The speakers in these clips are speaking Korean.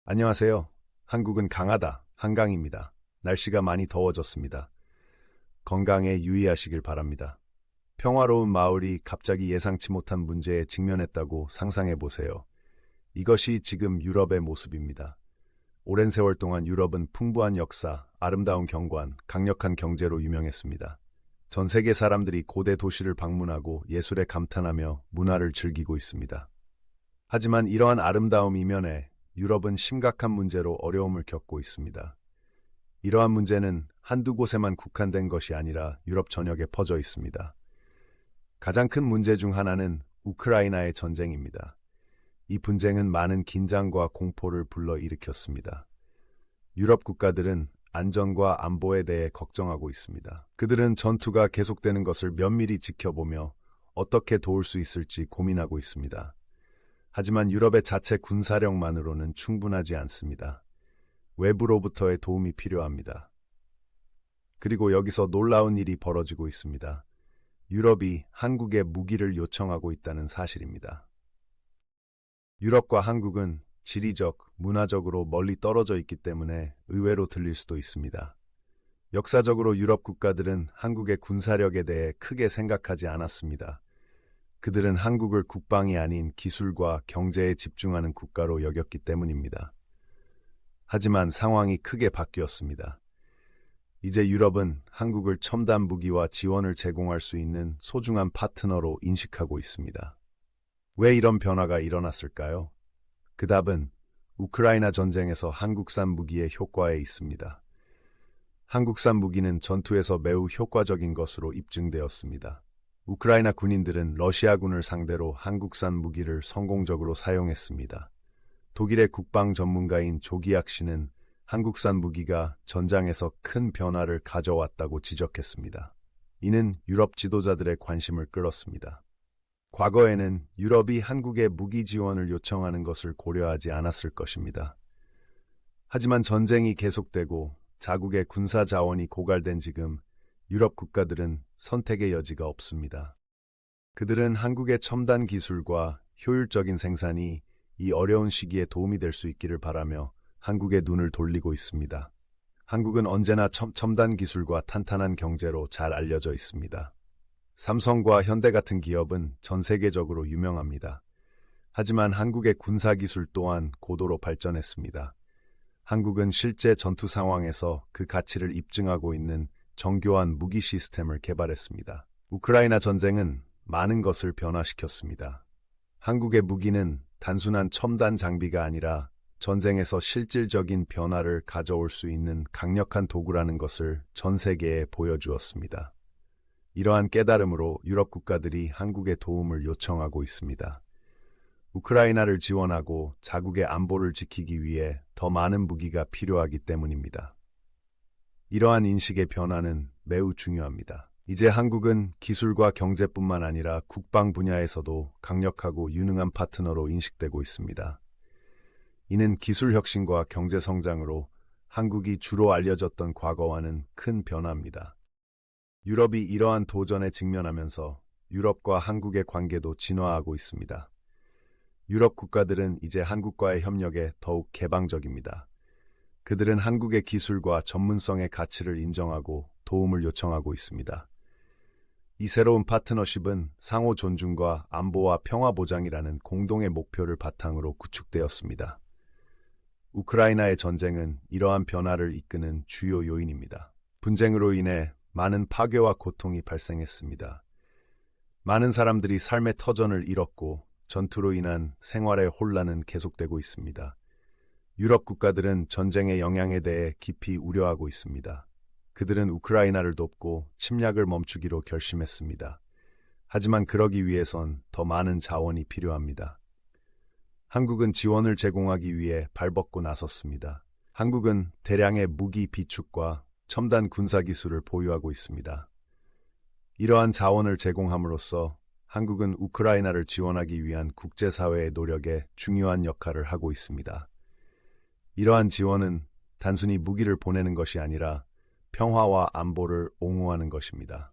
안녕하세요. 한국은 강하다. 한강입니다. 날씨가 많이 더워졌습니다. 건강에 유의하시길 바랍니다. 평화로운 마을이 갑자기 예상치 못한 문제에 직면했다고 상상해 보세요. 이것이 지금 유럽의 모습입니다. 오랜 세월 동안 유럽은 풍부한 역사, 아름다운 경관, 강력한 경제로 유명했습니다. 전 세계 사람들이 고대 도시를 방문하고 예술에 감탄하며 문화를 즐기고 있습니다. 하지만 이러한 아름다움 이면에 유럽은 심각한 문제로 어려움을 겪고 있습니다. 이러한 문제는 한두 곳에만 국한된 것이 아니라 유럽 전역에 퍼져 있습니다. 가장 큰 문제 중 하나는 우크라이나의 전쟁입니다. 이 분쟁은 많은 긴장과 공포를 불러일으켰습니다. 유럽 국가들은 안전과 안보에 대해 걱정하고 있습니다. 그들은 전투가 계속되는 것을 면밀히 지켜보며 어떻게 도울 수 있을지 고민하고 있습니다. 하지만 유럽의 자체 군사력만으로는 충분하지 않습니다. 외부로부터의 도움이 필요합니다. 그리고 여기서 놀라운 일이 벌어지고 있습니다. 유럽이 한국에 무기를 요청하고 있다는 사실입니다. 유럽과 한국은 지리적, 문화적으로 멀리 떨어져 있기 때문에 의외로 들릴 수도 있습니다. 역사적으로 유럽 국가들은 한국의 군사력에 대해 크게 생각하지 않았습니다. 그들은 한국을 국방이 아닌 기술과 경제에 집중하는 국가로 여겼기 때문입니다. 하지만 상황이 크게 바뀌었습니다. 이제 유럽은 한국을 첨단 무기와 지원을 제공할 수 있는 소중한 파트너로 인식하고 있습니다. 왜 이런 변화가 일어났을까요? 그 답은 우크라이나 전쟁에서 한국산 무기의 효과에 있습니다. 한국산 무기는 전투에서 매우 효과적인 것으로 입증되었습니다. 우크라이나 군인들은 러시아군을 상대로 한국산 무기를 성공적으로 사용했습니다. 독일의 국방 전문가인 조기약 씨는 한국산 무기가 전장에서 큰 변화를 가져왔다고 지적했습니다. 이는 유럽 지도자들의 관심을 끌었습니다. 과거에는 유럽이 한국에 무기 지원을 요청하는 것을 고려하지 않았을 것입니다. 하지만 전쟁이 계속되고 자국의 군사 자원이 고갈된 지금 유럽 국가들은 선택의 여지가 없습니다. 그들은 한국의 첨단 기술과 효율적인 생산이 이 어려운 시기에 도움이 될 수 있기를 바라며 한국의 눈을 돌리고 있습니다. 한국은 언제나 첨단 기술과 탄탄한 경제로 잘 알려져 있습니다. 삼성과 현대 같은 기업은 전 세계적으로 유명합니다. 하지만 한국의 군사 기술 또한 고도로 발전했습니다. 한국은 실제 전투 상황에서 그 가치를 입증하고 있는 정교한 무기 시스템을 개발했습니다. 우크라이나 전쟁은 많은 것을 변화시켰습니다. 한국의 무기는 단순한 첨단 장비가 아니라 전쟁에서 실질적인 변화를 가져올 수 있는 강력한 도구라는 것을 전 세계에 보여주었습니다. 이러한 깨달음으로 유럽 국가들이 한국의 도움을 요청하고 있습니다. 우크라이나를 지원하고 자국의 안보를 지키기 위해 더 많은 무기가 필요하기 때문입니다. 이러한 인식의 변화는 매우 중요합니다. 이제 한국은 기술과 경제뿐만 아니라 국방 분야에서도 강력하고 유능한 파트너로 인식되고 있습니다. 이는 기술 혁신과 경제 성장으로 한국이 주로 알려졌던 과거와는 큰 변화입니다. 유럽이 이러한 도전에 직면하면서 유럽과 한국의 관계도 진화하고 있습니다. 유럽 국가들은 이제 한국과의 협력에 더욱 개방적입니다. 그들은 한국의 기술과 전문성의 가치를 인정하고 도움을 요청하고 있습니다. 이 새로운 파트너십은 상호 존중과 안보와 평화 보장이라는 공동의 목표를 바탕으로 구축되었습니다. 우크라이나의 전쟁은 이러한 변화를 이끄는 주요 요인입니다. 분쟁으로 인해 많은 파괴와 고통이 발생했습니다. 많은 사람들이 삶의 터전을 잃었고 전투로 인한 생활의 혼란은 계속되고 있습니다. 유럽 국가들은 전쟁의 영향에 대해 깊이 우려하고 있습니다. 그들은 우크라이나를 돕고 침략을 멈추기로 결심했습니다. 하지만 그러기 위해선 더 많은 자원이 필요합니다. 한국은 지원을 제공하기 위해 발벗고 나섰습니다. 한국은 대량의 무기 비축과 첨단 군사 기술을 보유하고 있습니다. 이러한 자원을 제공함으로써 한국은 우크라이나를 지원하기 위한 국제사회의 노력에 중요한 역할을 하고 있습니다. 이러한 지원은 단순히 무기를 보내는 것이 아니라 평화와 안보를 옹호하는 것입니다.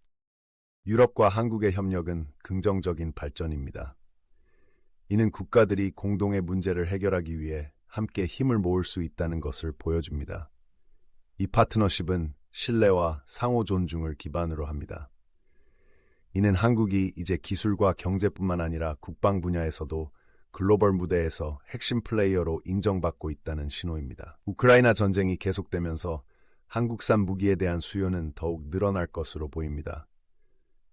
유럽과 한국의 협력은 긍정적인 발전입니다. 이는 국가들이 공동의 문제를 해결하기 위해 함께 힘을 모을 수 있다는 것을 보여줍니다. 이 파트너십은 신뢰와 상호 존중을 기반으로 합니다. 이는 한국이 이제 기술과 경제뿐만 아니라 국방 분야에서도 글로벌 무대에서 핵심 플레이어로 인정받고 있다는 신호입니다. 우크라이나 전쟁이 계속되면서 한국산 무기에 대한 수요는 더욱 늘어날 것으로 보입니다.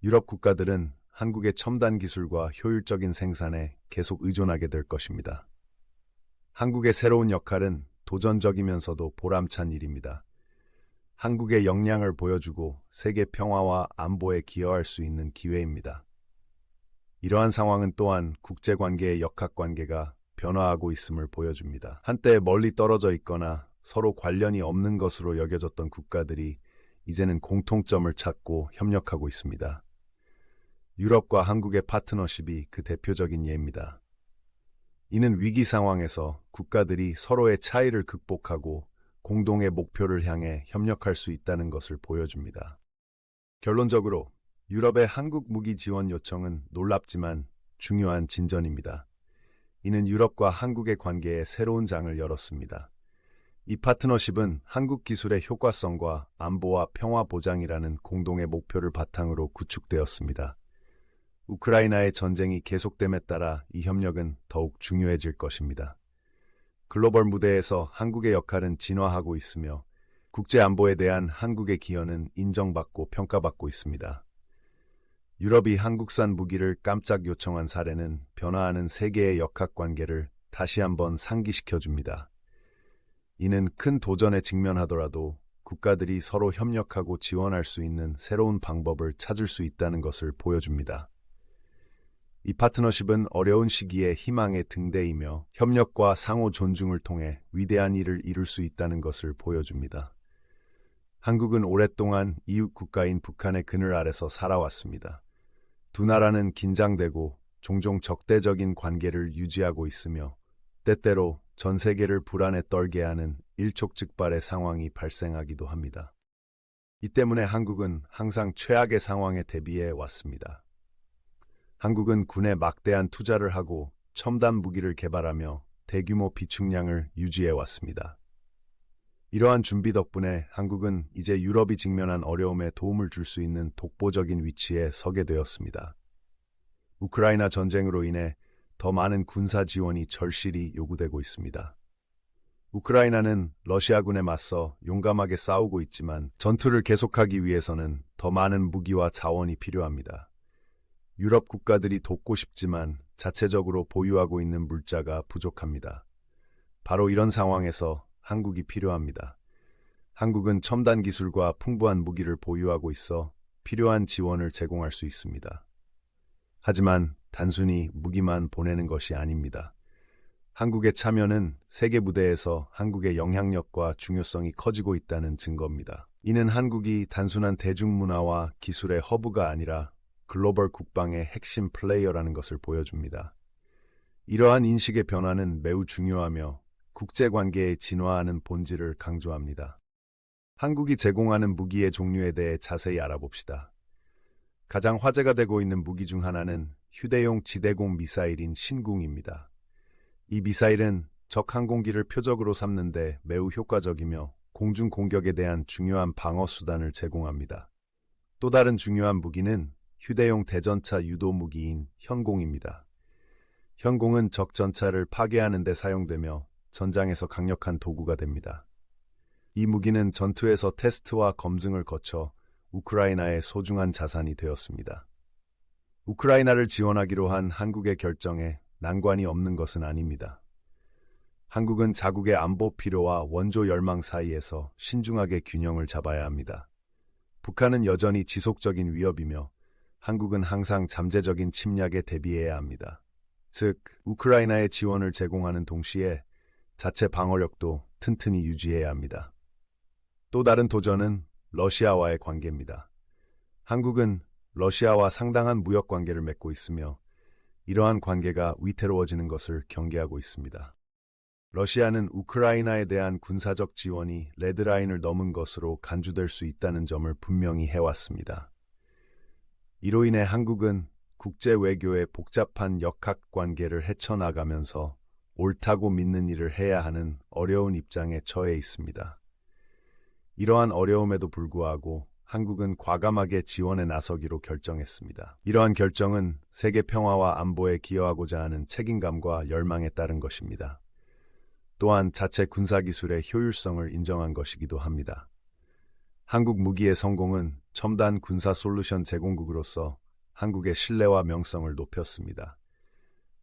유럽 국가들은 한국의 첨단 기술과 효율적인 생산에 계속 의존하게 될 것입니다. 한국의 새로운 역할은 도전적이면서도 보람찬 일입니다. 한국의 역량을 보여주고 세계 평화와 안보에 기여할 수 있는 기회입니다. 이러한 상황은 또한 국제관계의 역학관계가 변화하고 있음을 보여줍니다. 한때 멀리 떨어져 있거나 서로 관련이 없는 것으로 여겨졌던 국가들이 이제는 공통점을 찾고 협력하고 있습니다. 유럽과 한국의 파트너십이 그 대표적인 예입니다. 이는 위기 상황에서 국가들이 서로의 차이를 극복하고 공동의 목표를 향해 협력할 수 있다는 것을 보여줍니다. 결론적으로 유럽의 한국 무기 지원 요청은 놀랍지만 중요한 진전입니다. 이는 유럽과 한국의 관계에 새로운 장을 열었습니다. 이 파트너십은 한국 기술의 효과성과 안보와 평화 보장이라는 공동의 목표를 바탕으로 구축되었습니다. 우크라이나의 전쟁이 계속됨에 따라 이 협력은 더욱 중요해질 것입니다. 글로벌 무대에서 한국의 역할은 진화하고 있으며 국제 안보에 대한 한국의 기여는 인정받고 평가받고 있습니다. 유럽이 한국산 무기를 깜짝 요청한 사례는 변화하는 세계의 역학관계를 다시 한번 상기시켜줍니다. 이는 큰 도전에 직면하더라도 국가들이 서로 협력하고 지원할 수 있는 새로운 방법을 찾을 수 있다는 것을 보여줍니다. 이 파트너십은 어려운 시기에 희망의 등대이며 협력과 상호 존중을 통해 위대한 일을 이룰 수 있다는 것을 보여줍니다. 한국은 오랫동안 이웃 국가인 북한의 그늘 아래서 살아왔습니다. 두 나라는 긴장되고 종종 적대적인 관계를 유지하고 있으며 때때로 전 세계를 불안에 떨게 하는 일촉즉발의 상황이 발생하기도 합니다. 이 때문에 한국은 항상 최악의 상황에 대비해 왔습니다. 한국은 군에 막대한 투자를 하고 첨단 무기를 개발하며 대규모 비축량을 유지해 왔습니다. 이러한 준비 덕분에 한국은 이제 유럽이 직면한 어려움에 도움을 줄 수 있는 독보적인 위치에 서게 되었습니다. 우크라이나 전쟁으로 인해 더 많은 군사 지원이 절실히 요구되고 있습니다. 우크라이나는 러시아군에 맞서 용감하게 싸우고 있지만 전투를 계속하기 위해서는 더 많은 무기와 자원이 필요합니다. 유럽 국가들이 돕고 싶지만 자체적으로 보유하고 있는 물자가 부족합니다. 바로 이런 상황에서 한국이 필요합니다. 한국은 첨단 기술과 풍부한 무기를 보유하고 있어 필요한 지원을 제공할 수 있습니다. 하지만 단순히 무기만 보내는 것이 아닙니다. 한국의 참여는 세계 무대에서 한국의 영향력과 중요성이 커지고 있다는 증거입니다. 이는 한국이 단순한 대중문화와 기술의 허브가 아니라 글로벌 국방의 핵심 플레이어라는 것을 보여줍니다. 이러한 인식의 변화는 매우 중요하며 국제관계의 진화하는 본질을 강조합니다. 한국이 제공하는 무기의 종류에 대해 자세히 알아봅시다. 가장 화제가 되고 있는 무기 중 하나는 휴대용 지대공 미사일인 신궁입니다. 이 미사일은 적 항공기를 표적으로 삼는데 매우 효과적이며 공중 공격에 대한 중요한 방어 수단을 제공합니다. 또 다른 중요한 무기는 휴대용 대전차 유도 무기인 현공입니다. 현공은 적 전차를 파괴하는 데 사용되며 전장에서 강력한 도구가 됩니다. 이 무기는 전투에서 테스트와 검증을 거쳐 우크라이나의 소중한 자산이 되었습니다. 우크라이나를 지원하기로 한 한국의 결정에 난관이 없는 것은 아닙니다. 한국은 자국의 안보 필요와 원조 열망 사이에서 신중하게 균형을 잡아야 합니다. 북한은 여전히 지속적인 위협이며 한국은 항상 잠재적인 침략에 대비해야 합니다. 즉, 우크라이나에 지원을 제공하는 동시에 자체 방어력도 튼튼히 유지해야 합니다. 또 다른 도전은 러시아와의 관계입니다. 한국은 러시아와 상당한 무역 관계를 맺고 있으며 이러한 관계가 위태로워지는 것을 경계하고 있습니다. 러시아는 우크라이나에 대한 군사적 지원이 레드라인을 넘은 것으로 간주될 수 있다는 점을 분명히 해왔습니다. 이로 인해 한국은 국제 외교의 복잡한 역학 관계를 헤쳐나가면서 옳다고 믿는 일을 해야 하는 어려운 입장에 처해 있습니다. 이러한 어려움에도 불구하고 한국은 과감하게 지원에 나서기로 결정했습니다. 이러한 결정은 세계 평화와 안보에 기여하고자 하는 책임감과 열망에 따른 것입니다. 또한 자체 군사기술의 효율성을 인정한 것이기도 합니다. 한국 무기의 성공은 첨단 군사 솔루션 제공국으로서 한국의 신뢰와 명성을 높였습니다.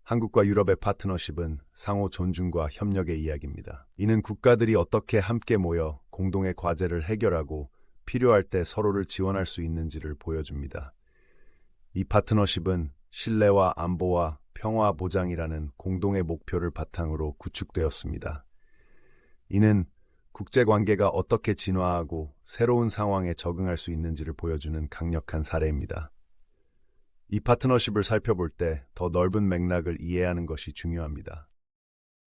한국과 유럽의 파트너십은 상호 존중과 협력의 이야기입니다. 이는 국가들이 어떻게 함께 모여 공동의 과제를 해결하고 필요할 때 서로를 지원할 수 있는지를 보여줍니다. 이 파트너십은 신뢰와 안보와 평화 보장이라는 공동의 목표를 바탕으로 구축되었습니다. 이는 국제관계가 어떻게 진화하고 새로운 상황에 적응할 수 있는지를 보여주는 강력한 사례입니다. 이 파트너십을 살펴볼 때 더 넓은 맥락을 이해하는 것이 중요합니다.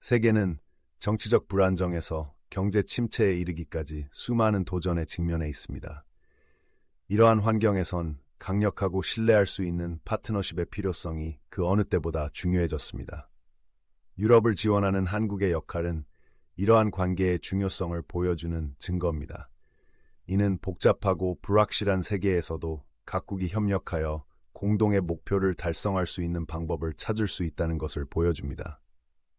세계는 정치적 불안정에서 경제 침체에 이르기까지 수많은 도전에 직면해 있습니다. 이러한 환경에선 강력하고 신뢰할 수 있는 파트너십의 필요성이 그 어느 때보다 중요해졌습니다. 유럽을 지원하는 한국의 역할은 이러한 관계의 중요성을 보여주는 증거입니다. 이는 복잡하고 불확실한 세계에서도 각국이 협력하여 공동의 목표를 달성할 수 있는 방법을 찾을 수 있다는 것을 보여줍니다.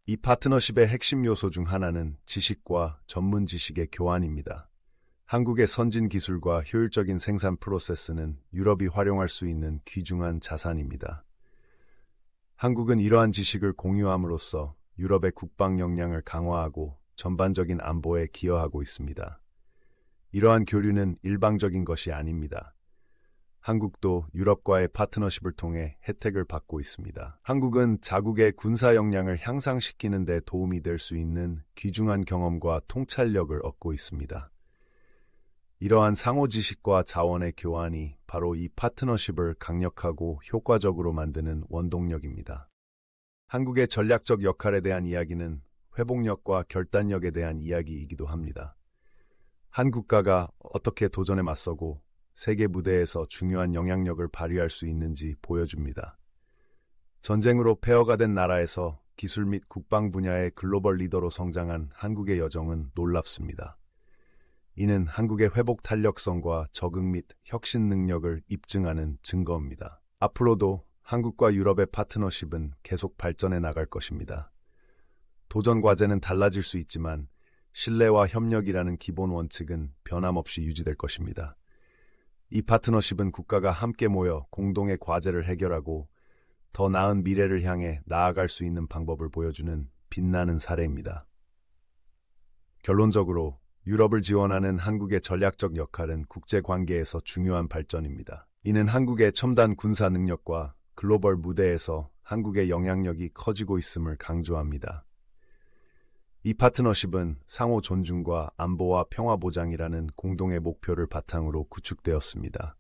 이 파트너십의 핵심 요소 중 하나는 지식과 전문 지식의 교환입니다. 한국의 선진 기술과 효율적인 생산 프로세스는 유럽이 활용할 수 있는 귀중한 자산입니다. 한국은 이러한 지식을 공유함으로써 유럽의 국방 역량을 강화하고 전반적인 안보에 기여하고 있습니다. 이러한 교류는 일방적인 것이 아닙니다. 한국도 유럽과의 파트너십을 통해 혜택을 받고 있습니다. 한국은 자국의 군사 역량을 향상시키는 데 도움이 될 수 있는 귀중한 경험과 통찰력을 얻고 있습니다. 이러한 상호 지식과 자원의 교환이 바로 이 파트너십을 강력하고 효과적으로 만드는 원동력입니다. 한국의 전략적 역할에 대한 이야기는 회복력과 결단력에 대한 이야기이기도 합니다. 한 국가가 어떻게 도전에 맞서고 세계 무대에서 중요한 영향력을 발휘할 수 있는지 보여줍니다. 전쟁으로 폐허가 된 나라에서 기술 및 국방 분야의 글로벌 리더로 성장한 한국의 여정은 놀랍습니다. 이는 한국의 회복 탄력성과 적응 및 혁신 능력을 입증하는 증거입니다. 앞으로도 한국과 유럽의 파트너십은 계속 발전해 나갈 것입니다. 도전 과제는 달라질 수 있지만 신뢰와 협력이라는 기본 원칙은 변함없이 유지될 것입니다. 이 파트너십은 국가가 함께 모여 공동의 과제를 해결하고 더 나은 미래를 향해 나아갈 수 있는 방법을 보여주는 빛나는 사례입니다. 결론적으로 유럽을 지원하는 한국의 전략적 역할은 국제관계에서 중요한 발전입니다. 이는 한국의 첨단 군사 능력과 글로벌 무대에서 한국의 영향력이 커지고 있음을 강조합니다. 이 파트너십은 상호 존중과 안보와 평화 보장이라는 공동의 목표를 바탕으로 구축되었습니다.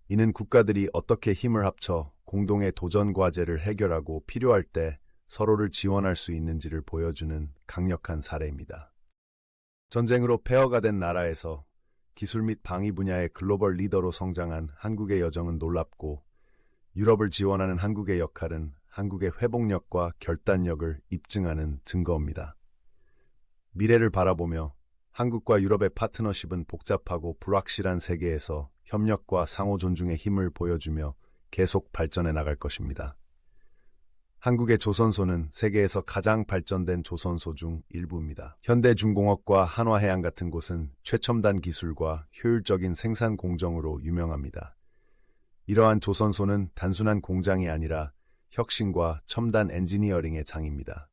이는 국가들이 어떻게 힘을 합쳐 공동의 도전 과제를 해결하고 필요할 때 서로를 지원할 수 있는지를 보여주는 강력한 사례입니다. 전쟁으로 폐허가 된 나라에서 기술 및 방위 분야의 글로벌 리더로 성장한 한국의 여정은 놀랍고 유럽을 지원하는 한국의 역할은 한국의 회복력과 결단력을 입증하는 증거입니다. 미래를 바라보며 한국과 유럽의 파트너십은 복잡하고 불확실한 세계에서 협력과 상호 존중의 힘을 보여주며 계속 발전해 나갈 것입니다. 한국의 조선소는 세계에서 가장 발전된 조선소 중 일부입니다. 현대중공업과 한화해양 같은 곳은 최첨단 기술과 효율적인 생산 공정으로 유명합니다. 이러한 조선소는 단순한 공장이 아니라 혁신과 첨단 엔지니어링의 장입니다.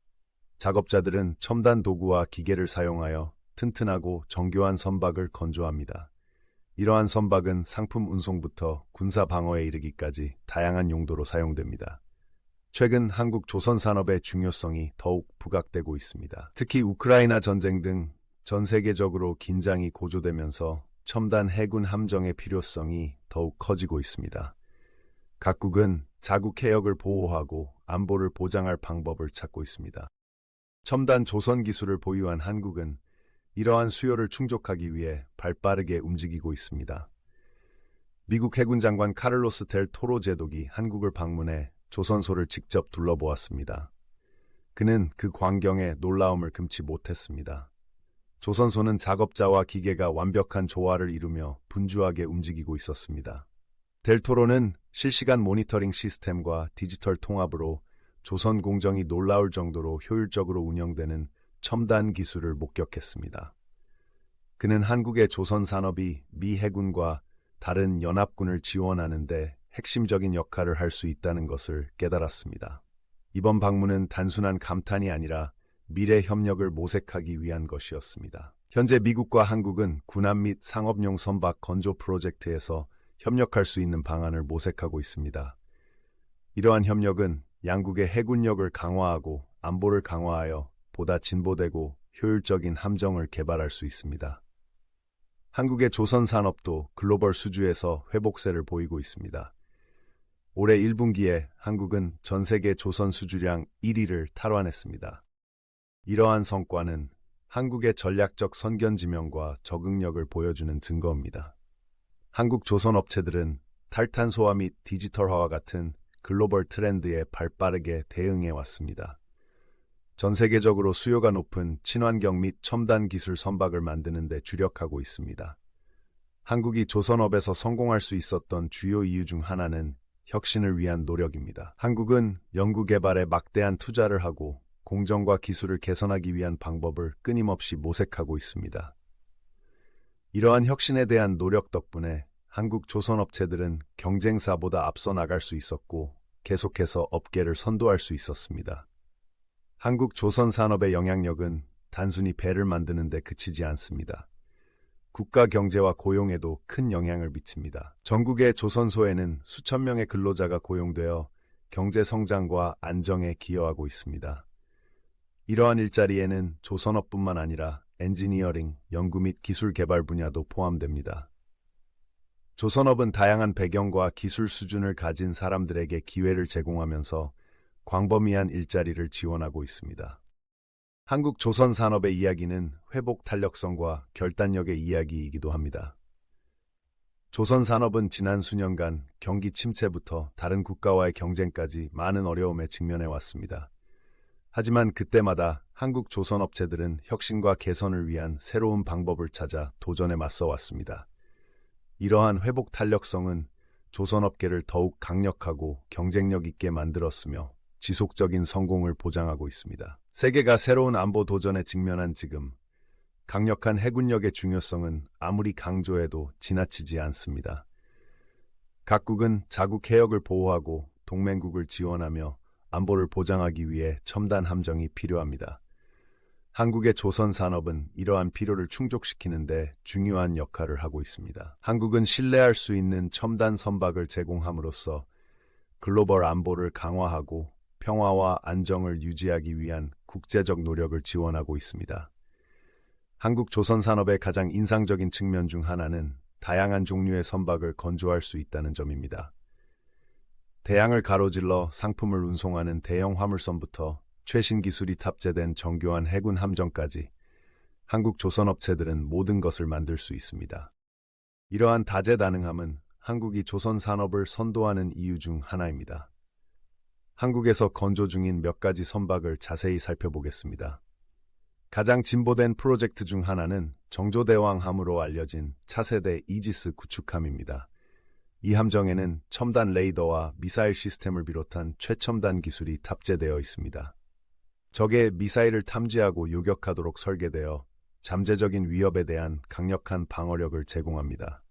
작업자들은 첨단 도구와 기계를 사용하여 튼튼하고 정교한 선박을 건조합니다. 이러한 선박은 상품 운송부터 군사 방어에 이르기까지 다양한 용도로 사용됩니다. 최근 한국 조선 산업의 중요성이 더욱 부각되고 있습니다. 특히 우크라이나 전쟁 등 전 세계적으로 긴장이 고조되면서 첨단 해군 함정의 필요성이 더욱 커지고 있습니다. 각국은 자국 해역을 보호하고 안보를 보장할 방법을 찾고 있습니다. 첨단 조선 기술을 보유한 한국은 이러한 수요를 충족하기 위해 발빠르게 움직이고 있습니다. 미국 해군 장관 카를로스 델 토로 제독이 한국을 방문해 조선소를 직접 둘러보았습니다. 그는 그 광경에 놀라움을 금치 못했습니다. 조선소는 작업자와 기계가 완벽한 조화를 이루며 분주하게 움직이고 있었습니다. 델토로는 실시간 모니터링 시스템과 디지털 통합으로 조선 공정이 놀라울 정도로 효율적으로 운영되는 첨단 기술을 목격했습니다. 그는 한국의 조선 산업이 미 해군과 다른 연합군을 지원하는 데 핵심적인 역할을 할 수 있다는 것을 깨달았습니다. 이번 방문은 단순한 감탄이 아니라 미래 협력을 모색하기 위한 것이었습니다. 현재 미국과 한국은 군함 및 상업용 선박 건조 프로젝트에서 협력할 수 있는 방안을 모색하고 있습니다. 이러한 협력은 양국의 해군력을 강화하고 안보를 강화하여 보다 진보되고 효율적인 함정을 개발할 수 있습니다. 한국의 조선 산업도 글로벌 수주에서 회복세를 보이고 있습니다. 올해 1분기에 한국은 전 세계 조선 수주량 1위를 탈환했습니다. 이러한 성과는 한국의 전략적 선견지명과 적응력을 보여주는 증거입니다. 한국 조선 업체들은 탈탄소화 및 디지털화와 같은 글로벌 트렌드에 발빠르게 대응해 왔습니다. 전 세계적으로 수요가 높은 친환경 및 첨단 기술 선박을 만드는 데 주력하고 있습니다. 한국이 조선업에서 성공할 수 있었던 주요 이유 중 하나는 혁신을 위한 노력입니다. 한국은 연구개발에 막대한 투자를 하고 공정과 기술을 개선하기 위한 방법을 끊임없이 모색하고 있습니다. 이러한 혁신에 대한 노력 덕분에 한국 조선업체들은 경쟁사보다 앞서 나갈 수 있었고 계속해서 업계를 선도할 수 있었습니다. 한국 조선 산업의 영향력은 단순히 배를 만드는 데 그치지 않습니다. 국가 경제와 고용에도 큰 영향을 미칩니다. 전국의 조선소에는 수천 명의 근로자가 고용되어 경제 성장과 안정에 기여하고 있습니다. 이러한 일자리에는 조선업뿐만 아니라 엔지니어링, 연구 및 기술 개발 분야도 포함됩니다. 조선업은 다양한 배경과 기술 수준을 가진 사람들에게 기회를 제공하면서 광범위한 일자리를 지원하고 있습니다. 한국 조선 산업의 이야기는 회복 탄력성과 결단력의 이야기이기도 합니다. 조선 산업은 지난 수년간 경기 침체부터 다른 국가와의 경쟁까지 많은 어려움에 직면해 왔습니다. 하지만 그때마다 한국 조선 업체들은 혁신과 개선을 위한 새로운 방법을 찾아 도전에 맞서 왔습니다. 이러한 회복 탄력성은 조선업계를 더욱 강력하고 경쟁력 있게 만들었으며 지속적인 성공을 보장하고 있습니다. 세계가 새로운 안보 도전에 직면한 지금, 강력한 해군력의 중요성은 아무리 강조해도 지나치지 않습니다. 각국은 자국 해역을 보호하고 동맹국을 지원하며 안보를 보장하기 위해 첨단 함정이 필요합니다. 한국의 조선 산업은 이러한 필요를 충족시키는 데 중요한 역할을 하고 있습니다. 한국은 신뢰할 수 있는 첨단 선박을 제공함으로써 글로벌 안보를 강화하고 평화와 안정을 유지하기 위한 국제적 노력을 지원하고 있습니다. 한국 조선 산업의 가장 인상적인 측면 중 하나는 다양한 종류의 선박을 건조할 수 있다는 점입니다. 대양을 가로질러 상품을 운송하는 대형 화물선부터 최신 기술이 탑재된 정교한 해군 함정까지 한국 조선업체들은 모든 것을 만들 수 있습니다. 이러한 다재다능함은 한국이 조선 산업을 선도하는 이유 중 하나입니다. 한국에서 건조 중인 몇 가지 선박을 자세히 살펴보겠습니다. 가장 진보된 프로젝트 중 하나는 정조대왕함으로 알려진 차세대 이지스 구축함입니다. 이 함정에는 첨단 레이더와 미사일 시스템을 비롯한 최첨단 기술이 탑재되어 있습니다. 적의 미사일을 탐지하고 요격하도록 설계되어 잠재적인 위협에 대한 강력한 방어력을 제공합니다.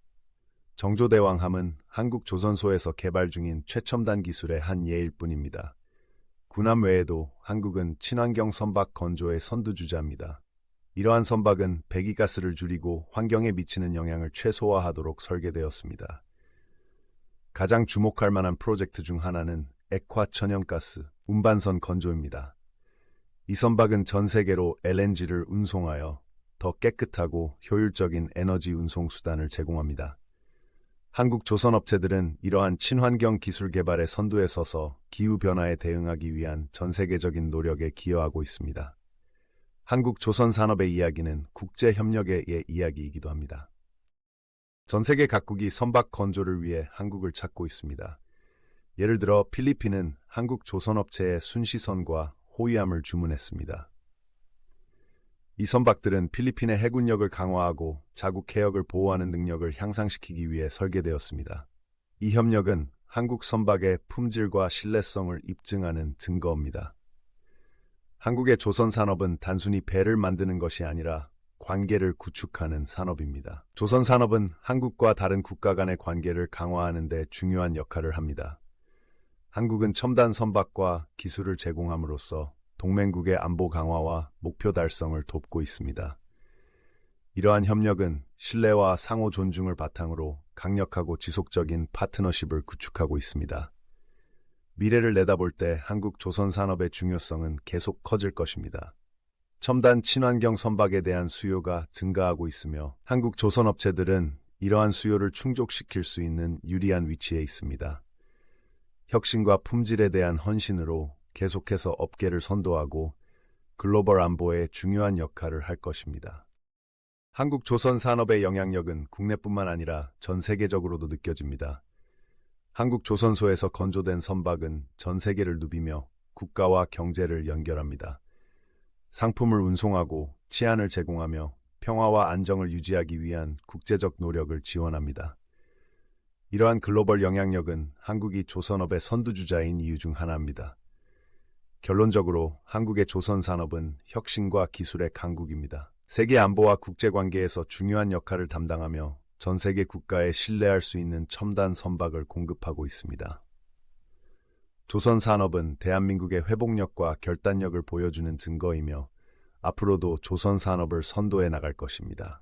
정조대왕함은 한국 조선소에서 개발 중인 최첨단 기술의 한 예일 뿐입니다. 군함 외에도 한국은 친환경 선박 건조의 선두주자입니다. 이러한 선박은 배기가스를 줄이고 환경에 미치는 영향을 최소화하도록 설계되었습니다. 가장 주목할 만한 프로젝트 중 하나는 액화 천연가스 운반선 건조입니다. 이 선박은 전 세계로 LNG를 운송하여 더 깨끗하고 효율적인 에너지 운송 수단을 제공합니다. 한국 조선업체들은 이러한 친환경 기술 개발의 선두에 서서 기후변화에 대응하기 위한 전 세계적인 노력에 기여하고 있습니다. 한국 조선 산업의 이야기는 국제협력의 이야기이기도 합니다. 전 세계 각국이 선박 건조를 위해 한국을 찾고 있습니다. 예를 들어 필리핀은 한국 조선업체의 순시선과 호위함을 주문했습니다. 이 선박들은 필리핀의 해군력을 강화하고 자국 해역을 보호하는 능력을 향상시키기 위해 설계되었습니다. 이 협력은 한국 선박의 품질과 신뢰성을 입증하는 증거입니다. 한국의 조선 산업은 단순히 배를 만드는 것이 아니라 관계를 구축하는 산업입니다. 조선 산업은 한국과 다른 국가 간의 관계를 강화하는 데 중요한 역할을 합니다. 한국은 첨단 선박과 기술을 제공함으로써 동맹국의 안보 강화와 목표 달성을 돕고 있습니다. 이러한 협력은 신뢰와 상호 존중을 바탕으로 강력하고 지속적인 파트너십을 구축하고 있습니다. 미래를 내다볼 때 한국 조선 산업의 중요성은 계속 커질 것입니다. 첨단 친환경 선박에 대한 수요가 증가하고 있으며 한국 조선 업체들은 이러한 수요를 충족시킬 수 있는 유리한 위치에 있습니다. 혁신과 품질에 대한 헌신으로 계속해서 업계를 선도하고 글로벌 안보에 중요한 역할을 할 것입니다. 한국 조선 산업의 영향력은 국내뿐만 아니라 전 세계적으로도 느껴집니다. 한국 조선소에서 건조된 선박은 전 세계를 누비며 국가와 경제를 연결합니다. 상품을 운송하고 치안을 제공하며 평화와 안정을 유지하기 위한 국제적 노력을 지원합니다. 이러한 글로벌 영향력은 한국이 조선업의 선두주자인 이유 중 하나입니다. 결론적으로 한국의 조선 산업은 혁신과 기술의 강국입니다. 세계 안보와 국제관계에서 중요한 역할을 담당하며 전 세계 국가에 신뢰할 수 있는 첨단 선박을 공급하고 있습니다. 조선 산업은 대한민국의 회복력과 결단력을 보여주는 증거이며 앞으로도 조선 산업을 선도해 나갈 것입니다.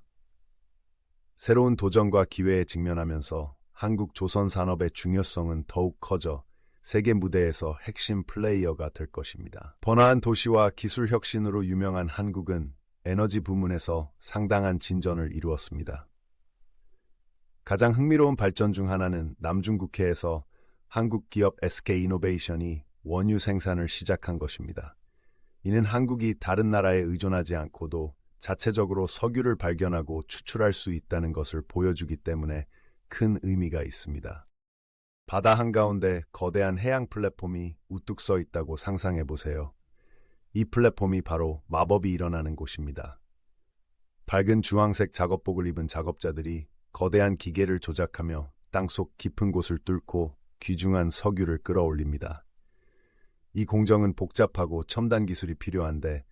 새로운 도전과 기회에 직면하면서 한국 조선 산업의 중요성은 더욱 커져 세계 무대에서 핵심 플레이어가 될 것입니다. 번화한 도시와 기술 혁신으로 유명한 한국은 에너지 부문에서 상당한 진전을 이루었습니다. 가장 흥미로운 발전 중 하나는 남중국해에서 한국 기업 SK이노베이션이 원유 생산을 시작한 것입니다. 이는 한국이 다른 나라에 의존하지 않고도 자체적으로 석유를 발견하고 추출할 수 있다는 것을 보여주기 때문에 큰 의미가 있습니다. 바다 한가운데 거대한 해양 플랫폼이 우뚝 서 있다고 상상해 보세요. 이 플랫폼이 바로 마법이 일어나는 곳입니다. 밝은 주황색 작업복을 입은 작업자들이 거대한 기계를 조작하며 땅속 깊은 곳을 뚫고 귀중한 석유를 끌어올립니다. 이 공정은 복잡하고 첨단 기술이 필요한데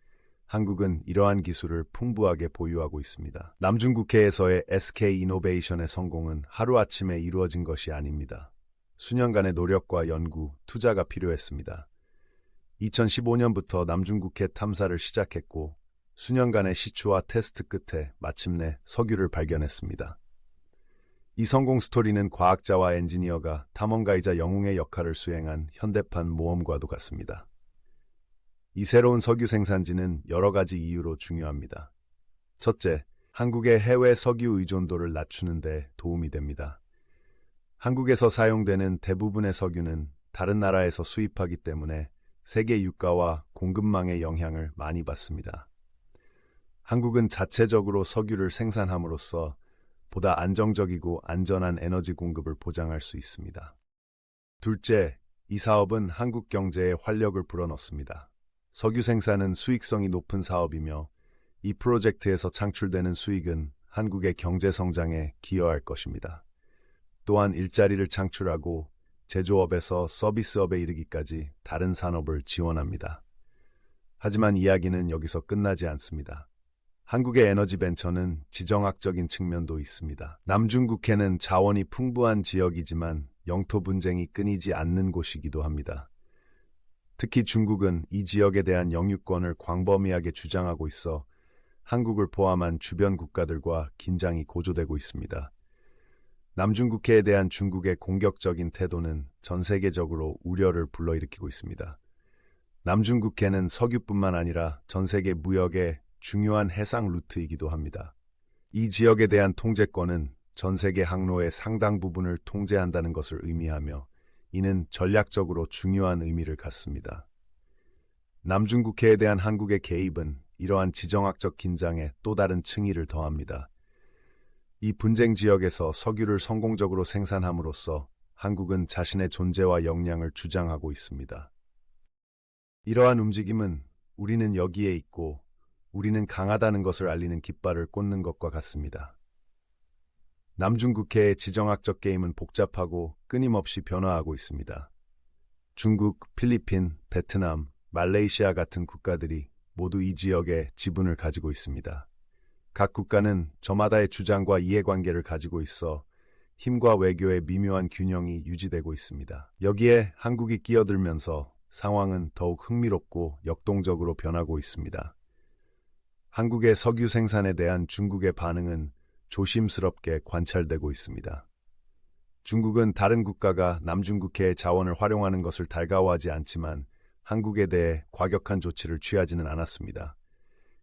한국은 이러한 기술을 풍부하게 보유하고 있습니다. 남중국해에서의 SK이노베이션의 성공은 하루아침에 이루어진 것이 아닙니다. 수년간의 노력과 연구, 투자가 필요했습니다. 2015년부터 남중국해 탐사를 시작했고 수년간의 시추와 테스트 끝에 마침내 석유를 발견했습니다. 이 성공 스토리는 과학자와 엔지니어가 탐험가이자 영웅의 역할을 수행한 현대판 모험과도 같습니다. 이 새로운 석유 생산지는 여러 가지 이유로 중요합니다. 첫째, 한국의 해외 석유 의존도를 낮추는 데 도움이 됩니다. 한국에서 사용되는 대부분의 석유는 다른 나라에서 수입하기 때문에 세계 유가와 공급망의 영향을 많이 받습니다. 한국은 자체적으로 석유를 생산함으로써 보다 안정적이고 안전한 에너지 공급을 보장할 수 있습니다. 둘째, 이 사업은 한국 경제에 활력을 불어넣습니다. 석유 생산은 수익성이 높은 사업이며 이 프로젝트에서 창출되는 수익은 한국의 경제 성장에 기여할 것입니다. 또한 일자리를 창출하고 제조업에서 서비스업에 이르기까지 다른 산업을 지원합니다. 하지만 이야기는 여기서 끝나지 않습니다. 한국의 에너지 벤처는 지정학적인 측면도 있습니다. 남중국해는 자원이 풍부한 지역이지만 영토 분쟁이 끊이지 않는 곳이기도 합니다. 특히 중국은 이 지역에 대한 영유권을 광범위하게 주장하고 있어 한국을 포함한 주변 국가들과 긴장이 고조되고 있습니다. 남중국해에 대한 중국의 공격적인 태도는 전 세계적으로 우려를 불러일으키고 있습니다. 남중국해는 석유뿐만 아니라 전 세계 무역의 중요한 해상 루트이기도 합니다. 이 지역에 대한 통제권은 전 세계 항로의 상당 부분을 통제한다는 것을 의미하며 이는 전략적으로 중요한 의미를 갖습니다. 남중국해에 대한 한국의 개입은 이러한 지정학적 긴장에 또 다른 층위를 더합니다. 이 분쟁 지역에서 석유를 성공적으로 생산함으로써 한국은 자신의 존재와 역량을 주장하고 있습니다. 이러한 움직임은 우리는 여기에 있고 우리는 강하다는 것을 알리는 깃발을 꽂는 것과 같습니다. 남중국해의 지정학적 게임은 복잡하고 끊임없이 변화하고 있습니다. 중국, 필리핀, 베트남, 말레이시아 같은 국가들이 모두 이 지역에 지분을 가지고 있습니다. 각 국가는 저마다의 주장과 이해관계를 가지고 있어 힘과 외교의 미묘한 균형이 유지되고 있습니다. 여기에 한국이 끼어들면서 상황은 더욱 흥미롭고 역동적으로 변하고 있습니다. 한국의 석유 생산에 대한 중국의 반응은 조심스럽게 관찰되고 있습니다. 중국은 다른 국가가 남중국해의 자원을 활용하는 것을 달가워하지 않지만 한국에 대해 과격한 조치를 취하지는 않았습니다.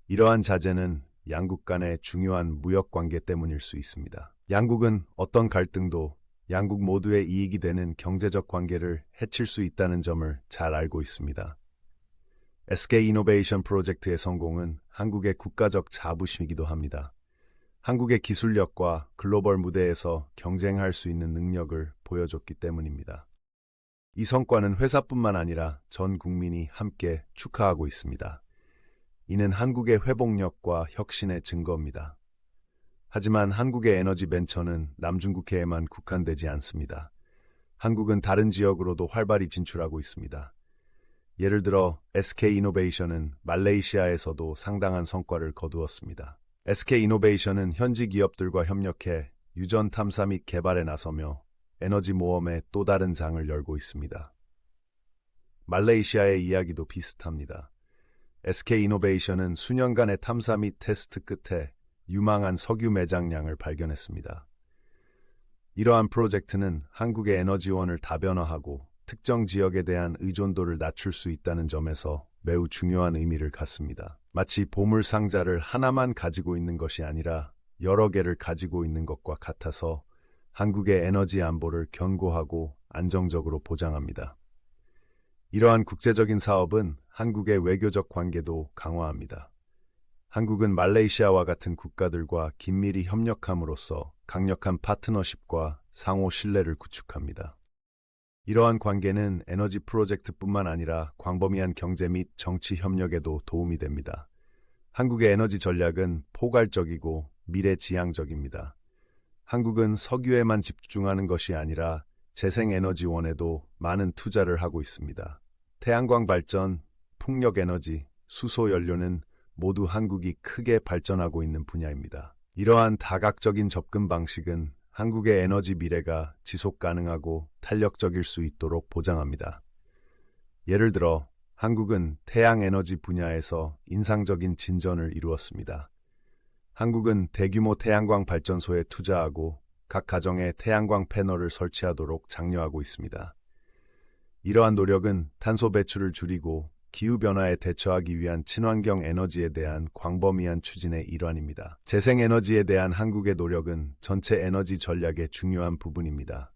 이러한 자제는 양국 간의 중요한 무역 관계 때문일 수 있습니다. 양국은 어떤 갈등도 양국 모두의 이익이 되는 경제적 관계를 해칠 수 있다는 점을 잘 알고 있습니다. SK 이노베이션 프로젝트의 성공은 한국의 국가적 자부심이기도 합니다. 한국의 기술력과 글로벌 무대에서 경쟁할 수 있는 능력을 보여줬기 때문입니다. 이 성과는 회사뿐만 아니라 전 국민이 함께 축하하고 있습니다. 이는 한국의 회복력과 혁신의 증거입니다. 하지만 한국의 에너지 벤처는 남중국해에만 국한되지 않습니다. 한국은 다른 지역으로도 활발히 진출하고 있습니다. 예를 들어 SK 이노베이션은 말레이시아에서도 상당한 성과를 거두었습니다. SK 이노베이션은 현지 기업들과 협력해 유전 탐사 및 개발에 나서며 에너지 모험의 또 다른 장을 열고 있습니다. 말레이시아의 이야기도 비슷합니다. SK 이노베이션은 수년간의 탐사 및 테스트 끝에 유망한 석유 매장량을 발견했습니다. 이러한 프로젝트는 한국의 에너지원을 다변화하고 특정 지역에 대한 의존도를 낮출 수 있다는 점에서 매우 중요한 의미를 갖습니다. 마치 보물 상자를 하나만 가지고 있는 것이 아니라 여러 개를 가지고 있는 것과 같아서 한국의 에너지 안보를 견고하고 안정적으로 보장합니다. 이러한 국제적인 사업은 한국의 외교적 관계도 강화합니다. 한국은 말레이시아와 같은 국가들과 긴밀히 협력함으로써 강력한 파트너십과 상호 신뢰를 구축합니다. 이러한 관계는 에너지 프로젝트뿐만 아니라 광범위한 경제 및 정치 협력에도 도움이 됩니다. 한국의 에너지 전략은 포괄적이고 미래지향적입니다. 한국은 석유에만 집중하는 것이 아니라 재생에너지원에도 많은 투자를 하고 있습니다. 태양광 발전, 풍력에너지, 수소연료는 모두 한국이 크게 발전하고 있는 분야입니다. 이러한 다각적인 접근 방식은 한국의 에너지 미래가 지속 가능하고 탄력적일 수 있도록 보장합니다. 예를 들어 한국은 태양에너지 분야에서 인상적인 진전을 이루었습니다. 한국은 대규모 태양광 발전소에 투자하고 각 가정에 태양광 패널을 설치하도록 장려하고 있습니다. 이러한 노력은 탄소 배출을 줄이고 기후변화에 대처하기 위한 친환경 에너지에 대한 광범위한 추진의 일환입니다. 재생에너지에 대한 한국의 노력은 전체 에너지 전략의 중요한 부분입니다.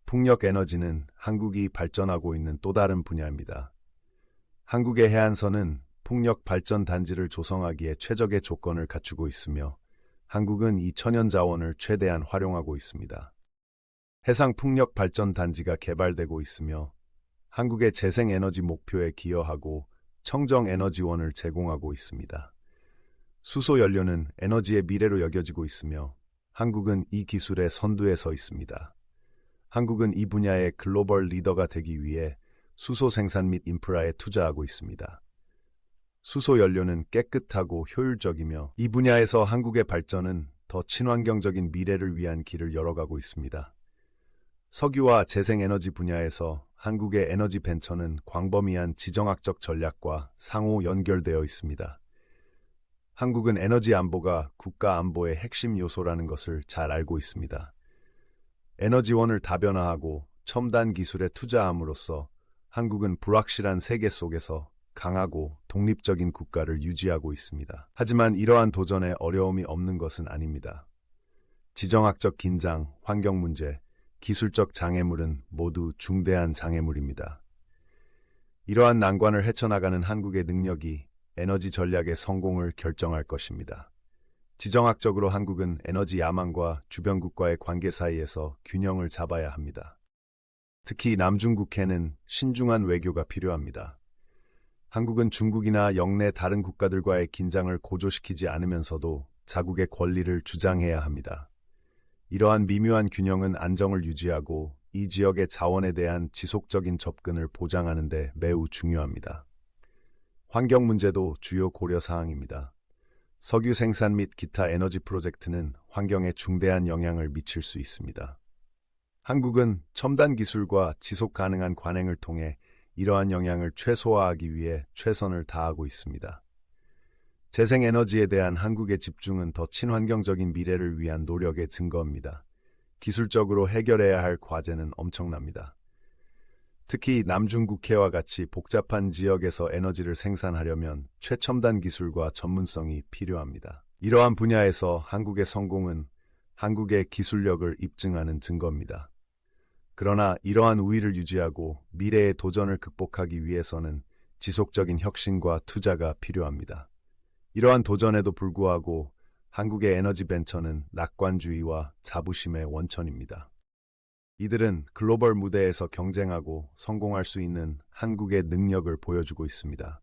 풍력에너지는 한국이 발전하고 있는 또 다른 분야입니다. 한국의 해안선은 풍력 발전 단지를 조성하기에 최적의 조건을 갖추고 있으며 한국은 이 천연 자원을 최대한 활용하고 있습니다. 해상 풍력 발전 단지가 개발되고 있으며 한국의 재생에너지 목표에 기여하고 청정에너지원을 제공하고 있습니다. 수소연료는 에너지의 미래로 여겨지고 있으며 한국은 이 기술의 선두에 서 있습니다. 한국은 이 분야의 글로벌 리더가 되기 위해 수소 생산 및 인프라에 투자하고 있습니다. 수소연료는 깨끗하고 효율적이며 이 분야에서 한국의 발전은 더 친환경적인 미래를 위한 길을 열어가고 있습니다. 석유와 재생에너지 분야에서 한국의 에너지 벤처는 광범위한 지정학적 전략과 상호 연결되어 있습니다. 한국은 에너지 안보가 국가 안보의 핵심 요소라는 것을 잘 알고 있습니다. 에너지원을 다변화하고 첨단 기술에 투자함으로써 한국은 불확실한 세계 속에서 강하고 독립적인 국가를 유지하고 있습니다. 하지만 이러한 도전에 어려움이 없는 것은 아닙니다. 지정학적 긴장, 환경 문제, 기술적 장애물은 모두 중대한 장애물입니다. 이러한 난관을 헤쳐나가는 한국의 능력이 에너지 전략의 성공을 결정할 것입니다. 지정학적으로 한국은 에너지 야망과 주변국과의 관계 사이에서 균형을 잡아야 합니다. 특히 남중국해는 신중한 외교가 필요합니다. 한국은 중국이나 영내 다른 국가들과의 긴장을 고조시키지 않으면서도 자국의 권리를 주장해야 합니다. 이러한 미묘한 균형은 안정을 유지하고 이 지역의 자원에 대한 지속적인 접근을 보장하는 데 매우 중요합니다. 환경 문제도 주요 고려 사항입니다. 석유 생산 및 기타 에너지 프로젝트는 환경에 중대한 영향을 미칠 수 있습니다. 한국은 첨단 기술과 지속 가능한 관행을 통해 이러한 영향을 최소화하기 위해 최선을 다하고 있습니다. 재생에너지에 대한 한국의 집중은 더 친환경적인 미래를 위한 노력의 증거입니다. 기술적으로 해결해야 할 과제는 엄청납니다. 특히 남중국해와 같이 복잡한 지역에서 에너지를 생산하려면 최첨단 기술과 전문성이 필요합니다. 이러한 분야에서 한국의 성공은 한국의 기술력을 입증하는 증거입니다. 그러나 이러한 우위를 유지하고 미래의 도전을 극복하기 위해서는 지속적인 혁신과 투자가 필요합니다. 이러한 도전에도 불구하고 한국의 에너지 벤처는 낙관주의와 자부심의 원천입니다. 이들은 글로벌 무대에서 경쟁하고 성공할 수 있는 한국의 능력을 보여주고 있습니다.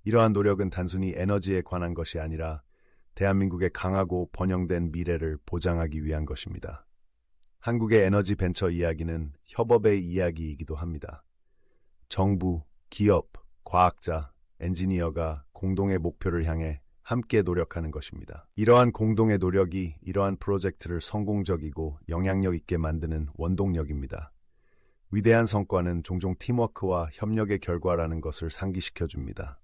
이러한 노력은 단순히 에너지에 관한 것이 아니라 대한민국의 강하고 번영된 미래를 보장하기 위한 것입니다. 한국의 에너지 벤처 이야기는 협업의 이야기이기도 합니다. 정부, 기업, 과학자, 엔지니어가 공동의 목표를 향해 함께 노력하는 것입니다. 이러한 공동의 노력이 이러한 프로젝트를 성공적이고 영향력 있게 만드는 원동력입니다. 위대한 성과는 종종 팀워크와 협력의 결과라는 것을 상기시켜 줍니다.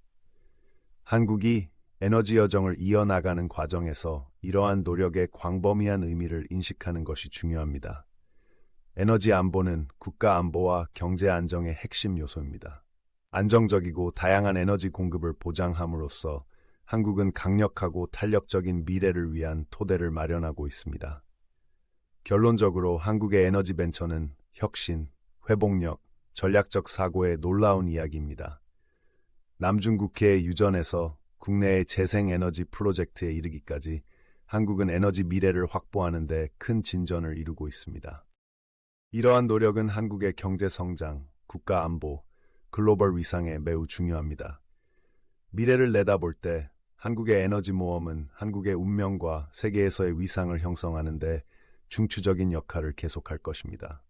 한국이 에너지 여정을 이어나가는 과정에서 이러한 노력의 광범위한 의미를 인식하는 것이 중요합니다. 에너지 안보는 국가 안보와 경제 안정의 핵심 요소입니다. 안정적이고 다양한 에너지 공급을 보장함으로써 한국은 강력하고 탄력적인 미래를 위한 토대를 마련하고 있습니다. 결론적으로 한국의 에너지 벤처는 혁신, 회복력, 전략적 사고의 놀라운 이야기입니다. 남중국해의 유전에서 국내의 재생에너지 프로젝트에 이르기까지 한국은 에너지 미래를 확보하는 데 큰 진전을 이루고 있습니다. 이러한 노력은 한국의 경제 성장, 국가 안보, 글로벌 위상에 매우 중요합니다. 미래를 내다볼 때 한국의 에너지 모험은 한국의 운명과 세계에서의 위상을 형성하는 데 중추적인 역할을 계속할 것입니다.